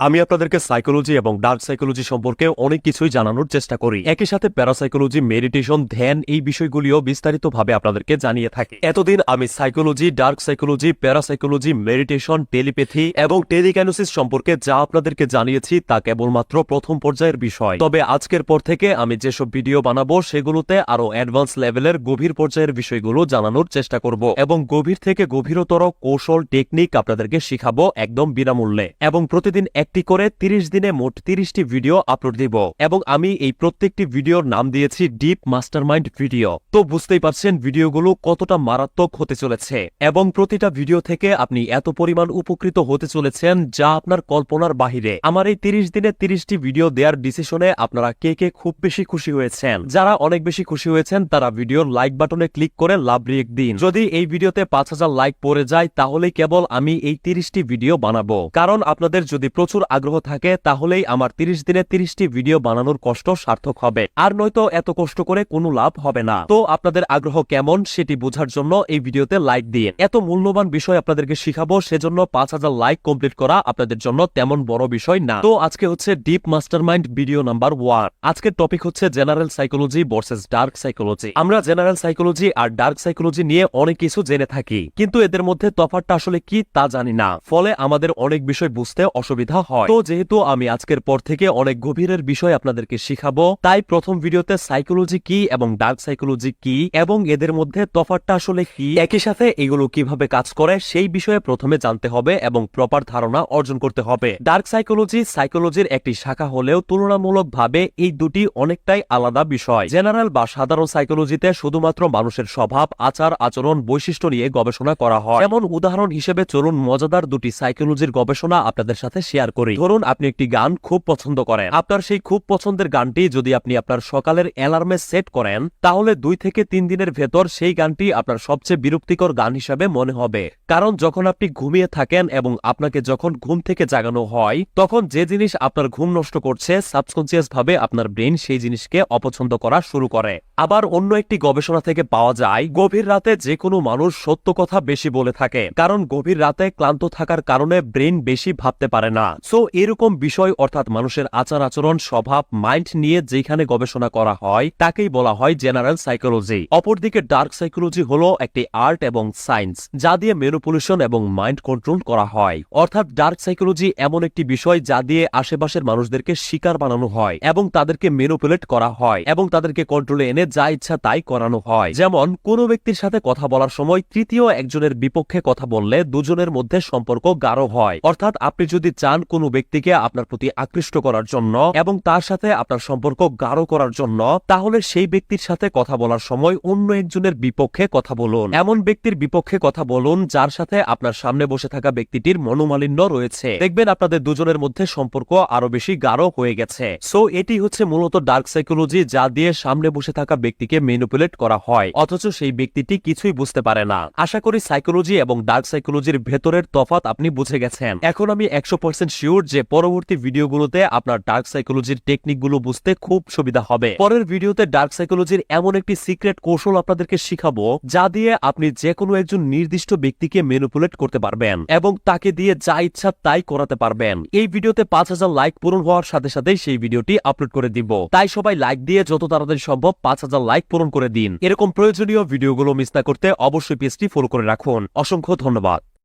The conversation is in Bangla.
আমি আপনাদেরকে সাইকোলজি এবং ডার্ক সাইকোলজি সম্পর্কে অনেক কিছুই জানানোর চেষ্টা করি। একই সাথে প্যারাসাইকোলজি, মেডিটেশন, ধ্যান এই বিষয়গুলিও বিস্তারিতভাবে আপনাদেরকে জানিয়ে থাকি। এতদিন আমি psychology, dark psychology, parapsychology, meditation, telepathy এবং টেলিকাইনেসিস সম্পর্কে যা আপনাদেরকে জানিয়েছি তা কেবলমাত্র প্রথম পর্যায়ের বিষয়। তবে আজকের পর থেকে আমি যেসব ভিডিও বানাবো সেগুলোতে আরো অ্যাডভান্স লেভেলের গভীর পর্যায়ের বিষয়গুলো জানানোর চেষ্টা করব এবং গভীর থেকে গভীরতর কৌশল, টেকনিক আপনাদেরকে শিখাবো একদম বিনামূল্যে এবং প্রতিদিন একটি করে 30 দিনে মোট 30টি ভিডিও আপলোড দিব এবং আমি এই প্রত্যেকটি ভিডিওর নাম দিয়েছি ডিপ মাস্টারমাইন্ড ভিডিও। তো বুঝতেই পারছেন ভিডিওগুলো কতটা মারাত্মক হতে চলেছে এবং প্রতিটা ভিডিও থেকে আপনি এত পরিমাণ উপকৃত হতে চলেছেন যা আপনার কল্পনার বাহিরে। আমার এই 30 দিনে 30টি ভিডিও দেওয়ার ডিসিশনে আপনারা কে কে খুব বেশি খুশি হয়েছেন? যারা অনেক বেশি খুশি হয়েছেন তারা ভিডিওর লাইক বাটনে ক্লিক করে লাভ রিয়েক্ট দিন। যদি এই ভিডিওতে 5000 লাইক পড়ে যায় তাহলেই কেবল আমি এই 30টি ভিডিও বানাবো, কারণ আপনাদের যদি প্রচুর আগ্রহ থাকে তাহলেই আমার 30 দিনে 30টি ভিডিও বানানোর কষ্ট সার্থক হবে, আর নয়তো এত কষ্ট করে কোনো লাভ হবে না। তো আপনাদের আগ্রহ কেমন সেটি বোঝার জন্য এই ভিডিওতে লাইক দিয়ে এত মূল্যবান বিষয় আপনাদেরকে শিখাবো, সেজন্য 5000 লাইক কমপ্লিট করা আপনাদের জন্য তেমন বড় বিষয় না। তো আজকে হচ্ছে ডিপ মাস্টারমাইন্ড ভিডিও নাম্বার 1। আজকের টপিক হচ্ছে general psychology versus dark psychology. আমরা জেনারেল সাইকোলজি আর ডার্ক সাইকোলজি নিয়ে অনেক কিছু জেনে থাকি, কিন্তু এদের মধ্যে তফাৎটা আসলে কি তা জানি না, ফলে আমাদের অনেক বিষয় বুঝতে অসুবিধা হয়। তো যেহেতু আমি আজকের পর থেকে অনেক গভীরের বিষয় আপনাদেরকে শিখাবো, তাই প্রথম ভিডিওতে সাইকোলজি কি এবং ডার্ক সাইকোলজি কি এবং এদের মধ্যে তফাৎটা আসলে কি, একই সাথে এগুলো কিভাবে কাজ করে সেই বিষয়ে প্রথমে জানতে হবে এবং প্রপার ধারণা অর্জন করতে হবে। ডার্ক সাইকোলজি সাইকোলজির একটি শাখা হলেও তুলনামূলকভাবে এই দুটি অনেকটাই আলাদা বিষয়। জেনারেল বা সাধারণ সাইকোলজিতে শুধুমাত্র মানুষের স্বভাব, আচার, আচরণ, বৈশিষ্ট্য নিয়ে গবেষণা করা হয়। যেমন উদাহরণ হিসেবে চলুন মজাদার দুটি সাইকোলজির গবেষণা আপনাদের সাথে শেয়ার করি। ধরুন আপনি একটি গান খুব পছন্দ করেন। আপনার সেই খুব পছন্দের গানটি যদি আপনি আপনার সকালের অ্যালার্মে সেট করেন, তাহলে 2 থেকে 3 দিনের ভেতর সেই গানটি আপনার সবচেয়ে বিরক্তিকর গান হিসাবে মনে হবে। কারণ যখন আপনি ঘুমিয়ে থাকেন এবং আপনাকে যখন ঘুম থেকে জাগানো হয়, তখন যে জিনিস আপনার ঘুম নষ্ট করছে সাবকনসিয়াস ভাবে আপনার ব্রেন সেই জিনিসকে অপছন্দ করা শুরু করে। আবার অন্য একটি গবেষণা থেকে পাওয়া যায় গভীর রাতে যে কোনো মানুষ সত্য কথা বেশি বলে থাকে, কারণ গভীর রাতে ক্লান্ত থাকার কারণে ব্রেন বেশি ভাবতে পারে না। সো এরকম বিষয় অর্থাৎ মানুষের আচার আচরণ, স্বভাব, মাইন্ড নিয়ে যেখানে গবেষণা করা হয় তাকেই বলা হয় জেনারেল সাইকোলজি। অপরদিকে ডার্ক সাইকোলজি হলো একটি আর্ট এবং সায়েন্স যা দিয়ে ম্যানিপুলেশন এবং মাইন্ড কন্ট্রোল করা হয়। অর্থাৎ ডার্ক সাইকোলজি এমন একটি বিষয় যা দিয়ে আশেপাশের মানুষদেরকে শিকার বানানো হয় এবং তাদেরকে ম্যানিপুলেট করা হয় এবং তাদেরকে কন্ট্রোলে এনে যা ইচ্ছা তাই করানো হয়। যেমন কোনো ব্যক্তির সাথে কথা বলার সময় তৃতীয় একজনের বিপক্ষে কথা বললে দুজনের মধ্যে সম্পর্ক গাঢ় হয়। অর্থাৎ আপনি যদি চান কোনো ব্যক্তিকে আপনার প্রতি আকৃষ্ট করার জন্য এবং তার সাথে আপনার সম্পর্ক গাঢ় করার জন্য, তাহলে সেই ব্যক্তির সাথে কথা বলার সময় অন্য একজনের বিপক্ষে কথা বলুন। এমন ব্যক্তির বিপক্ষে কথা বলুন যার সাথে আপনার সামনে বসে থাকা ব্যক্তিটির মনোমালিন্য রয়েছে। দেখবেন আপনাদের দুজনের মধ্যে সম্পর্ক আরো বেশি গাঢ় হয়ে গেছে। সো এটি হচ্ছে মূলত ডার্ক সাইকোলজি যা দিয়ে সামনে বসে থাকা ব্যক্তিকে ম্যানিপুলেট করা হয়, অথচ সেই ব্যক্তিটি কিছুই বুঝতে পারে না। আশা করি সাইকোলজি এবং ডার্ক সাইকোলজির ভেতরের তফাৎ আপনি বুঝে গেছেন। এখন আমি 100% শিওর যে পরবর্তী ভিডিওগুলোতে আপনার ডার্ক সাইকোলজির টেকনিকগুলো বুঝতে খুব সুবিধা হবে। পরের ভিডিওতে ডার্ক সাইকোলজির এমন একটি সিক্রেট কৌশল আপনাদেরকে শিখাবো যা দিয়ে আপনি যে কোনো একজন নির্দিষ্ট ব্যক্তিকে ম্যানিপুলেট করতে পারবেন এবং তাকে দিয়ে যা ইচ্ছা তাই করাতে পারবেন। এই ভিডিওতে 5000 লাইক পূরণ হওয়ার সাথে সাথেই সেই ভিডিওটি আপলোড করে দিব, তাই সবাই লাইক দিয়ে যত তাড়াতাড়ি সম্ভব 5000 লাইক পূরণ করে দিন। এরকম প্রয়োজনীয় ভিডিওগুলো মিস না করতে অবশ্যই পেজটি ফলো করে রাখুন। অসংখ্য ধন্যবাদ।